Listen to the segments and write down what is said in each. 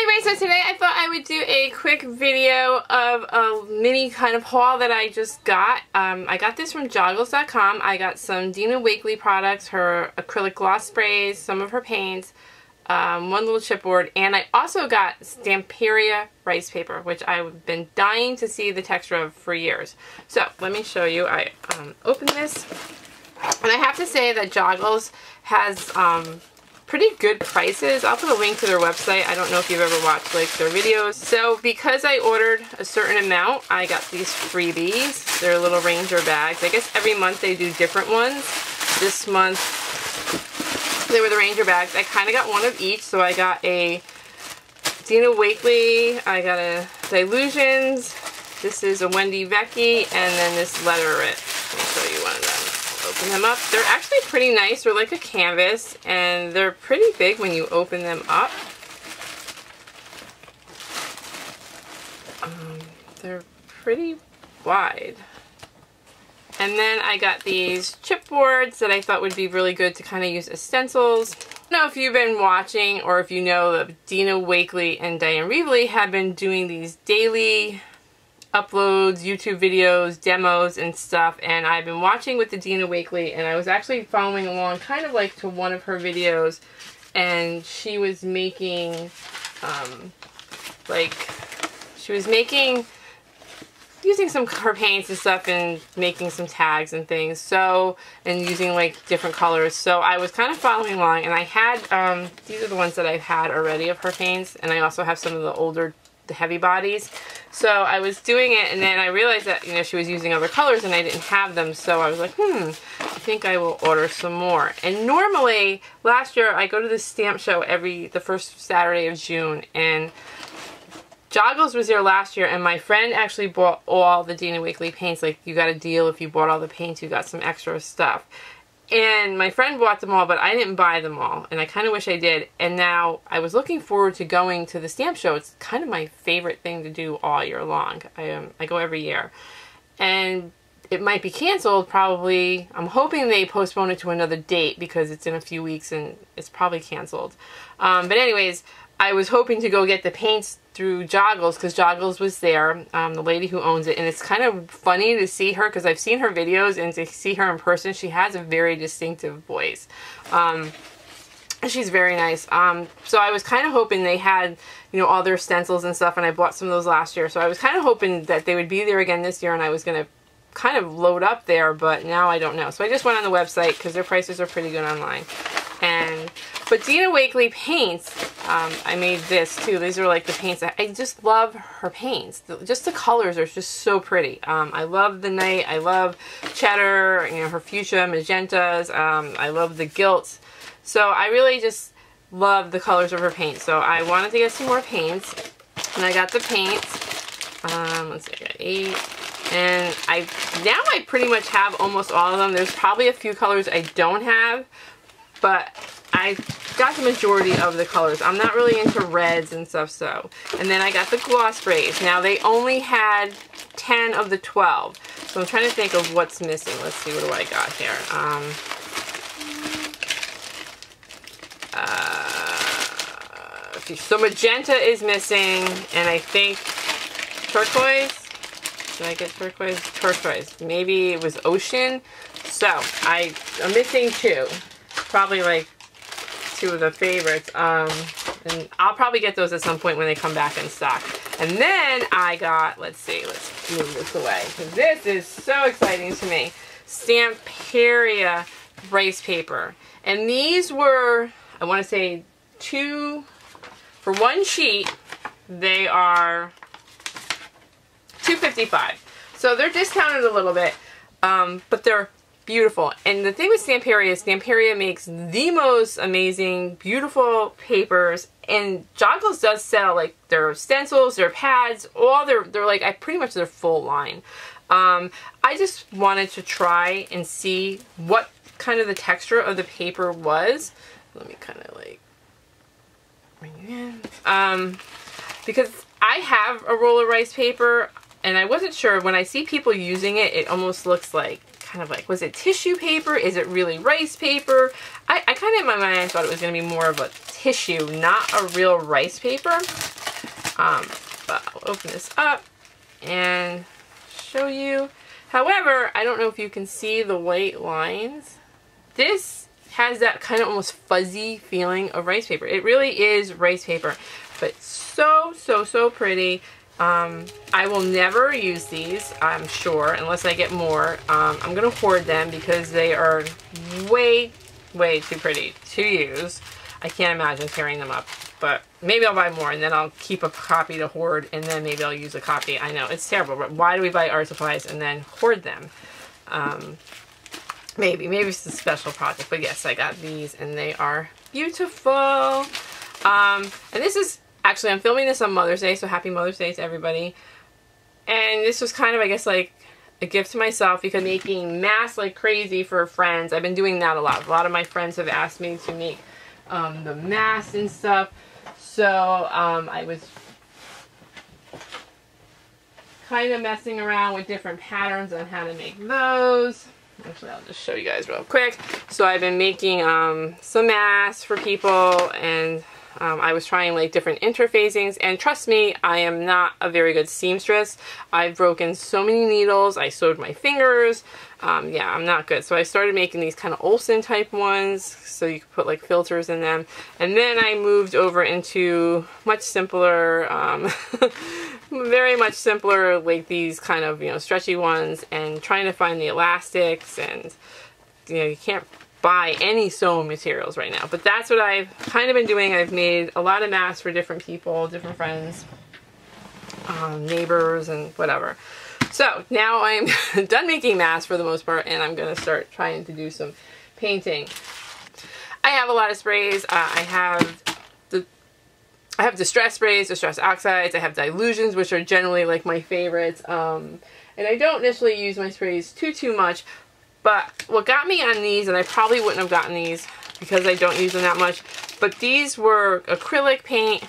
Hey guys, so today I thought I would do a quick video of a mini kind of haul that I just got. I got this from Joggled.com. I got some Dina Wakley products, her acrylic gloss sprays, some of her paints, one little chipboard, and I also got Stamperia rice paper, which I've been dying to see the texture of for years. So let me show you. I opened this, and I have to say that Joggled has pretty good prices. I'll put a link to their website. I don't know if you've ever watched like their videos. So because I ordered a certain amount, I got these freebies. They're little Ranger bags. I guess every month they do different ones. This month they were the Ranger bags. I kind of got one of each. So I got a Dina Wakley, I got a Dilutions, this is a Wendy Vecchi, and then this Leatherette. Let me show you one of them. Open them up. They're actually pretty nice. They're like a canvas, and they're pretty big when you open them up. They're pretty wide. And then I got these chipboards that I thought would be really good to kind of use as stencils. I don't know if you've been watching or if you know that Dina Wakley and Diane Reevely have been doing these daily uploads, YouTube videos, demos, and stuff, and I've been watching with the Dina Wakley, and I was actually following along kind of like to one of her videos, and she was making using some of her paints and stuff and making some tags and things, so, and using like different colors. So I was kind of following along, and I had these are the ones that I've had already of her paints, and I also have some of the older, the heavy bodies. So I was doing it, and then I realized that, you know, she was using other colors and I didn't have them, so I was like, I think I will order some more. And normally, last year, I go to this stamp show the first Saturday of June, and Joggled was there last year, and my friend actually bought all the Dina Wakley paints. Like, you got a deal if you bought all the paints, you got some extra stuff. And my friend bought them all, but I didn't buy them all, and I kind of wish I did. And now I was looking forward to going to the stamp show. It's kind of my favorite thing to do all year long. I go every year. And it might be canceled probably. I'm hoping they postpone it to another date because it's in a few weeks and it's probably canceled. But anyways, I was hoping to go get the paints through Joggled because Joggled was there, the lady who owns it, and it's kind of funny to see her because I've seen her videos, and to see her in person, she has a very distinctive voice. She's very nice. So I was kind of hoping they had, you know, all their stencils and stuff, and I bought some of those last year, so I was kind of hoping that they would be there again this year, and I was going to kind of load up there, but now I don't know. So I just went on the website because their prices are pretty good online. But Dina Wakley paints, I made this too. These are like the paints. I just love her paints. Just the colors are just so pretty. I love the night. I love cheddar, you know, her fuchsia, magentas. I love the gilt. So I really just love the colors of her paint. So I wanted to get some more paints, and I got the paints. Let's see, I got 8. And now I pretty much have almost all of them. There's probably a few colors I don't have, but I got the majority of the colors. I'm not really into reds and stuff, so. And then I got the gloss sprays. Now they only had 10 of the 12. So I'm trying to think of what's missing. Let's see, what do I got here? So magenta is missing, and I think turquoise. Did I get turquoise? Turquoise. Maybe it was ocean. So I'm missing 2. Probably like 2 of the favorites. And I'll probably get those at some point when they come back in stock. And then I got, let's see, let's move this away, because this is so exciting to me. Stamperia rice paper. And these were, I want to say 2, for 1 sheet, they are $2.55. So they're discounted a little bit, but they're beautiful. And the thing with Stamperia is Stamperia makes the most amazing, beautiful papers, and Joggled does sell like their stencils, their pads, all they're like pretty much their full line. I just wanted to try and see what kind of the texture of the paper was. Let me kind of like bring it in. Because I have a roll of rice paper, and I wasn't sure. When I see people using it, it almost looks like, kind of like, was it tissue paper? Is it really rice paper? I kind of in my mind thought it was going to be more of a tissue, not a real rice paper. But I'll open this up and show you. However, I don't know if you can see the white lines. This has that kind of almost fuzzy feeling of rice paper. It really is rice paper, but so, so, so pretty. I will never use these, I'm sure, unless I get more. I'm going to hoard them because they are way, way too pretty to use. I can't imagine tearing them up, but maybe I'll buy more and then I'll keep a copy to hoard and then maybe I'll use a copy. I know, it's terrible, but why do we buy art supplies and then hoard them? Maybe it's a special project, but yes, I got these and they are beautiful. And this is, actually, I'm filming this on Mother's Day, so happy Mother's Day to everybody. And this was kind of, I guess, like a gift to myself because making masks like crazy for friends. I've been doing that a lot. A lot of my friends have asked me to make the masks and stuff. So I was kind of messing around with different patterns on how to make those. Actually, I'll just show you guys real quick. So I've been making some masks for people, and I was trying like different interfacings, and trust me, I am not a very good seamstress. I've broken so many needles, I sewed my fingers. Yeah, I'm not good. So I started making these kind of Olsen type ones, so you could put like filters in them. And then I moved over into much simpler, very much simpler, like these kind of, you know, stretchy ones, and trying to find the elastics, and you know, you can't buy any sewing materials right now, but that's what I've kind of been doing. I've made a lot of masks for different people, different friends, neighbors, and whatever. So now I'm done making masks for the most part, and I'm going to start trying to do some painting. I have a lot of sprays. I have distress sprays, distress oxides. I have dilutions, which are generally like my favorites. And I don't initially use my sprays too much. But what got me on these, and I probably wouldn't have gotten these because I don't use them that much, but these were acrylic paint.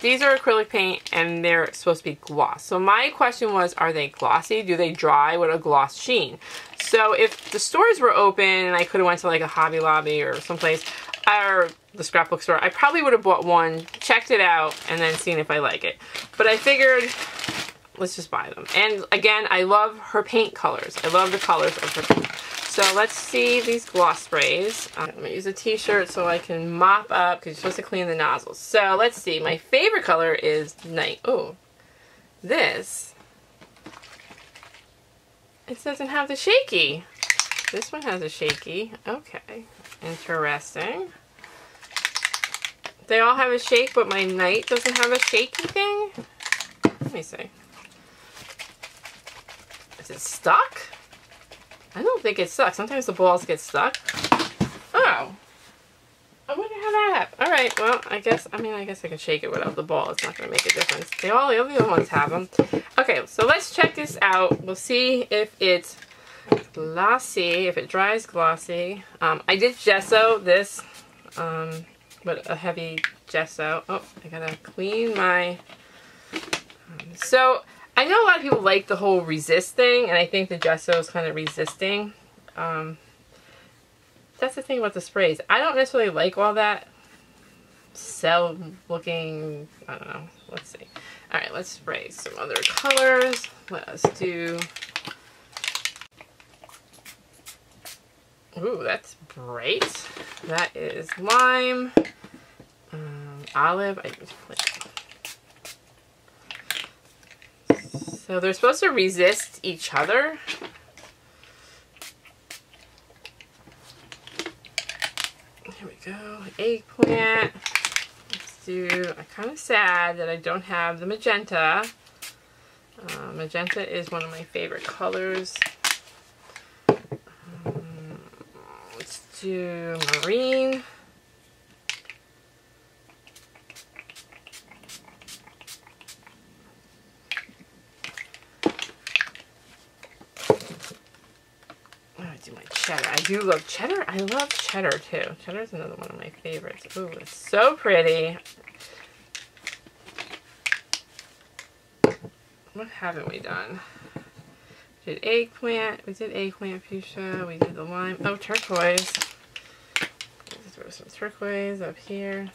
These are acrylic paint and they're supposed to be gloss. So my question was, are they glossy? Do they dry with a gloss sheen? So if the stores were open and I could have went to like a Hobby Lobby or someplace, or the scrapbook store, I probably would have bought one, checked it out, and then seen if I like it. But I figured, let's just buy them. And again, I love her paint colors. I love the colors of her paint. So let's see these gloss sprays. I'm going to use a t-shirt so I can mop up because you're supposed to clean the nozzles. So let's see. My favorite color is Night. Oh, this. It doesn't have the shaky. This one has a shaky. Okay. Interesting. They all have a shake, but my Night doesn't have a shaky thing. Let me see. Is it stuck? I don't think it's stuck. Sometimes the balls get stuck. Oh. I wonder how that happened. Alright, well, I guess I can shake it without the ball. It's not going to make a difference. All the other ones have them. Okay, so let's check this out. We'll see if it's glossy, if it dries glossy. I did gesso this, with a heavy gesso. Oh, I gotta clean my... So, I know a lot of people like the whole resist thing, and I think the gesso is kind of resisting. That's the thing about the sprays. I don't necessarily like all that cell looking, I don't know. Let's see. Alright, let's spray some other colors. Let us do... Ooh, that's bright. That is lime. Olive. I just played. So they're supposed to resist each other. Here we go. Eggplant. Let's do... I'm kind of sad that I don't have the magenta. Magenta is one of my favorite colors. Let's do marine. Do my cheddar. I do love cheddar. I love cheddar too. Cheddar is another one of my favorites. Ooh, it's so pretty. What haven't we done? We did eggplant. We did eggplant fuchsia. We did the lime. Oh, turquoise. Let's throw some turquoise up here.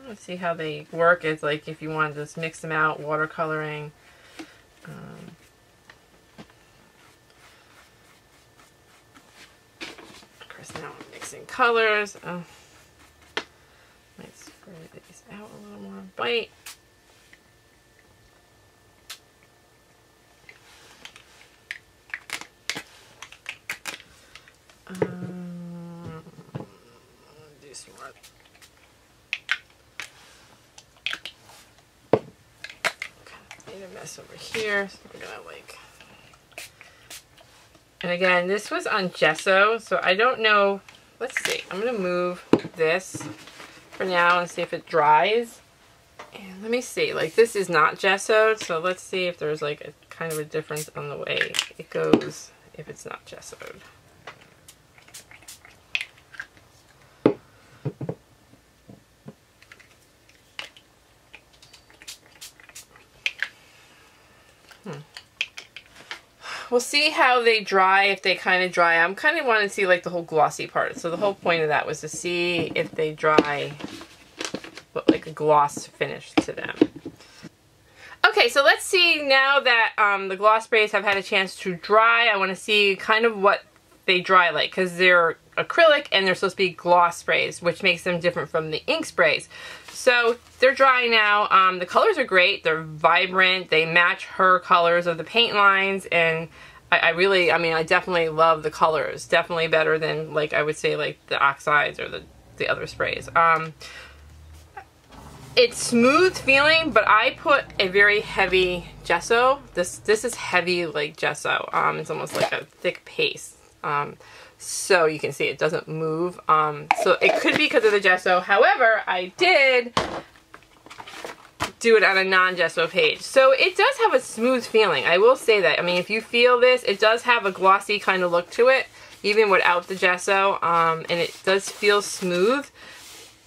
Let's see how they work. It's like if you want to just mix them out, watercoloring. Of course, now I'm mixing colors. Might spread these out a little more. Bite. Do some more. Made a mess over here, so we're gonna like. And again, this was on gesso, so I don't know. Let's see. I'm gonna move this for now and see if it dries. And let me see. Like, this is not gessoed, so let's see if there's like a kind of a difference on the way it goes if it's not gessoed. We'll see how they dry, if they kind of dry. I'm kind of wanting to see like the whole glossy part. So the whole point of that was to see if they dry, but like a gloss finish to them. Okay, so let's see now that the gloss sprays have had a chance to dry. I want to see kind of what they dry like, because they're acrylic and they're supposed to be gloss sprays, which makes them different from the ink sprays. So they're dry now. The colors are great. They're vibrant. They match her colors of the paint lines, and I definitely love the colors. Definitely better than, like, I would say, like the oxides or the other sprays. It's smooth feeling, but I put a very heavy gesso. This is heavy like gesso. It's almost like a thick paste. So you can see it doesn't move. So it could be because of the gesso. However, I did do it on a non-gesso page. So it does have a smooth feeling. I will say that. I mean, if you feel this, it does have a glossy kind of look to it, even without the gesso. And it does feel smooth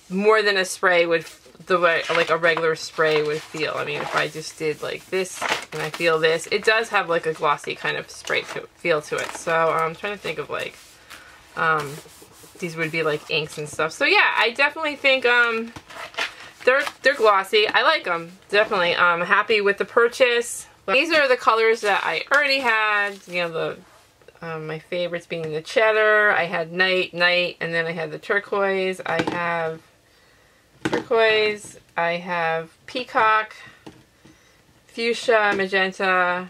more than a spray would, the way like a regular spray would feel. I mean, if I just did like this and I feel this, it does have like a glossy kind of spray feel to it. So I'm trying to think of like, these would be like inks and stuff. So yeah, I definitely think they're glossy. I like them, definitely. I'm happy with the purchase. These are the colors that I already had. You know, the my favorites being the cheddar. I had night, and then I had the turquoise. I have turquoise. I have peacock, fuchsia, magenta,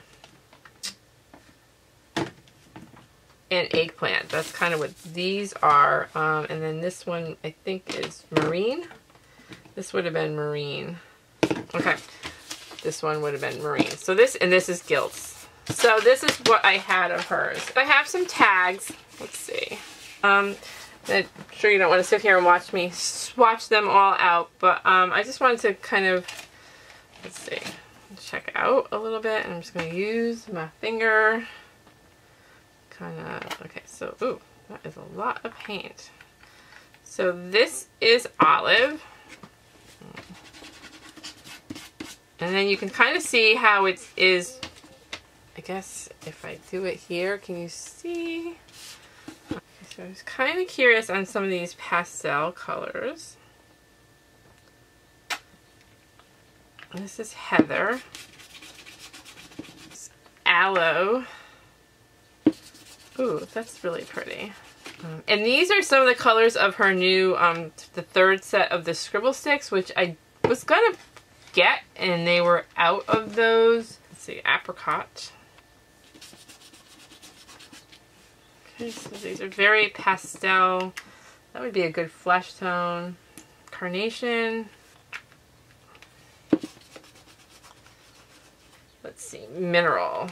and eggplant. That's kind of what these are. And then this one I think is marine. This would have been marine. Okay. This one would have been marine. So this, and this is gilts. So this is what I had of hers. I have some tags. Let's see. I'm sure you don't want to sit here and watch me swatch them all out, but I just wanted to kind of, let's see, check out a little bit. And I'm just going to use my finger. Kind of, okay, so, ooh, that is a lot of paint. So this is olive. And then you can kind of see how it is, I guess if I do it here, can you see? Okay, so I was kind of curious on some of these pastel colors. This is heather. It's aloe. Ooh, that's really pretty. And these are some of the colors of her new, the third set of the scribble sticks, which I was gonna get, and they were out of those. Let's see, apricot. Okay, so these are very pastel. That would be a good flesh tone. Carnation. Let's see, mineral.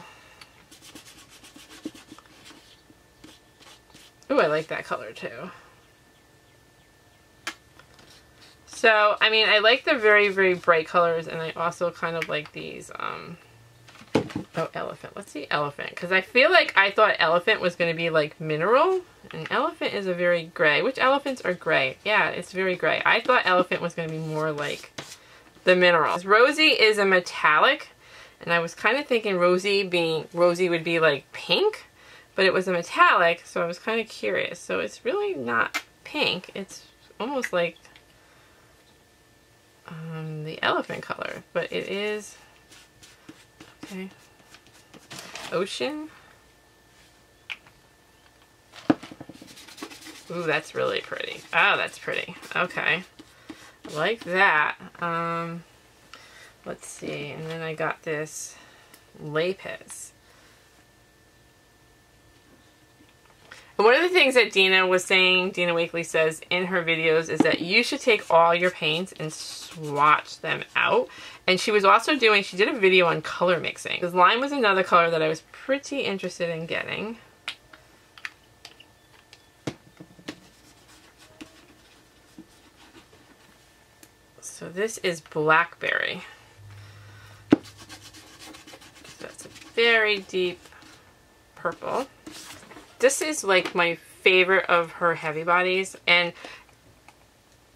Ooh, I like that color too. So, I mean, I like the very, very bright colors, and I also kind of like these, oh, elephant. Let's see elephant, because I feel like I thought elephant was going to be like mineral, and elephant is a very gray. Which elephants are gray? Yeah, it's very gray. I thought elephant was going to be more like the mineral. Rosy is a metallic, and I was kind of thinking rosy would be like pink, but it was a metallic, so I was kind of curious. So it's really not pink. It's almost like, the elephant color, but it is, okay, Ocean. Ooh, that's really pretty. Oh, that's pretty. Okay. I like that. Let's see. And then I got this lapis. And one of the things that Dina was saying, Dina Wakley says in her videos, is that you should take all your paints and swatch them out. And she was also doing, she did a video on color mixing. Because lime was another color that I was pretty interested in getting. So this is Blackberry. So that's a very deep purple. This is like my favorite of her heavy bodies. And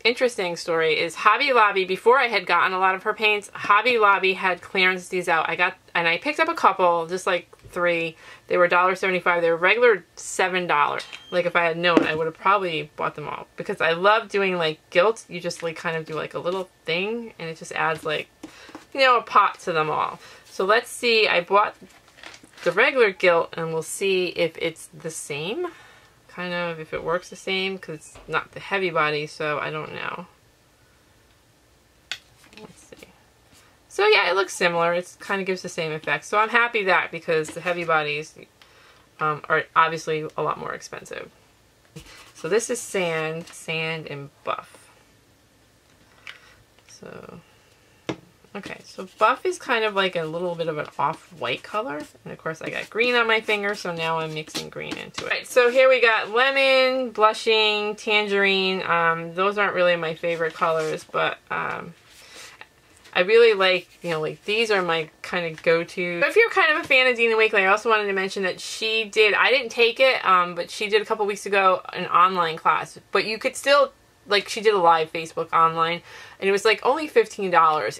interesting story is Hobby Lobby, before I had gotten a lot of her paints, Hobby Lobby had clearanced these out. I picked up a couple, just like 3. They were $1.75. They were regular $7. Like if I had known, I would have probably bought them all, because I love doing like gilt. You just like kind of do like a little thing and it just adds like, you know, a pot to them all. So let's see, I bought the regular gilt and we'll see if it's the same, kind of, if it works the same, because it's not the heavy body, so I don't know. Let's see. So yeah, it looks similar. It kind of gives the same effect. So I'm happy that, because the heavy bodies are obviously a lot more expensive. So this is Sand, and Buff. So, okay, so Buff is kind of like a little bit of an off-white color. And of course I got green on my finger, so now I'm mixing green into it. Right, so here we got Lemon, Blushing, Tangerine. Those aren't really my favorite colors, but I really like, you know, like these are my kind of go-to. If you're kind of a fan of Dina Wakley, I also wanted to mention that she did, I didn't take it, but she did a couple weeks ago an online class. But you could still, like, she did a live Facebook online, and it was like only $15.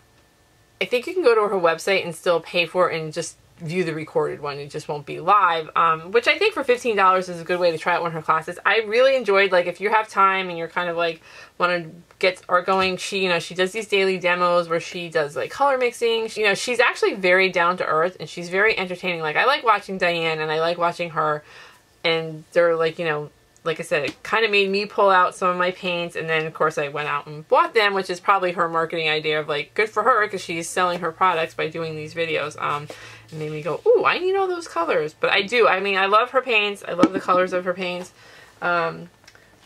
I think you can go to her website and still pay for it and just view the recorded one. It just won't be live, which I think for $15 is a good way to try out one of her classes. I really enjoyed, like, if you have time and you're kind of like want to get art going, she, you know, she does these daily demos where she does like color mixing. You know, she's actually very down to earth and she's very entertaining. Like, I like watching Diane and I like watching her, and they're like, you know, like I said, it kind of made me pull out some of my paints, and then of course I went out and bought them, which is probably her marketing idea of like, good for her, because she's selling her products by doing these videos. It made me go, ooh, I need all those colors. But I do, I mean, I love her paints. I love the colors of her paints. Like I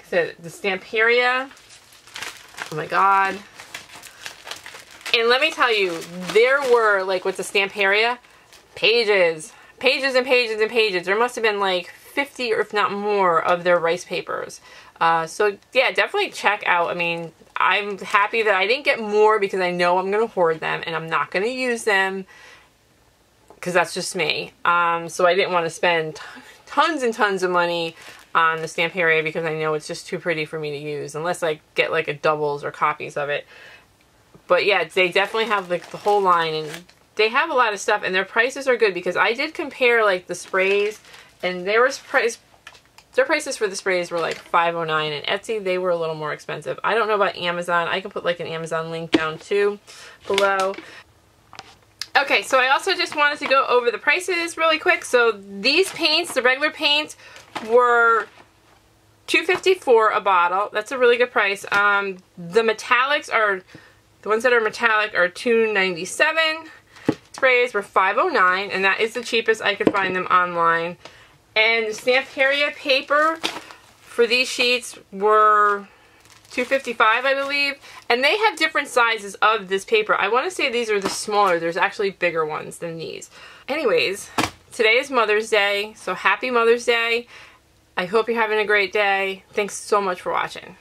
said, the Stamperia, oh my god. And let me tell you, there were, like with the Stamperia, pages and pages and pages. There must have been like 50 or if not more of their rice papers. So yeah, definitely check out. I mean, I'm happy that I didn't get more, because I know I'm going to hoard them and I'm not going to use them, because that's just me. So I didn't want to spend tons and tons of money on the Stamperia, because I know it's just too pretty for me to use unless I get like a doubles or copies of it. But yeah, they definitely have like the whole line, and they have a lot of stuff, and their prices are good, because I did compare like the sprays, and their prices for the sprays were like $5.09, and Etsy they were a little more expensive. I don't know about Amazon. I can put like an Amazon link down too below. Okay, so I also just wanted to go over the prices really quick. So these paints, the regular paints, were $2.54 a bottle. That's a really good price. The metallics are, the ones that are metallic are $2.97. Sprays were $5.09, and that is the cheapest I could find them online. And the Stamperia paper for these sheets were $2.55, I believe. And they have different sizes of this paper. I want to say these are the smaller. There's actually bigger ones than these. Anyways, today is Mother's Day, so happy Mother's Day. I hope you're having a great day. Thanks so much for watching.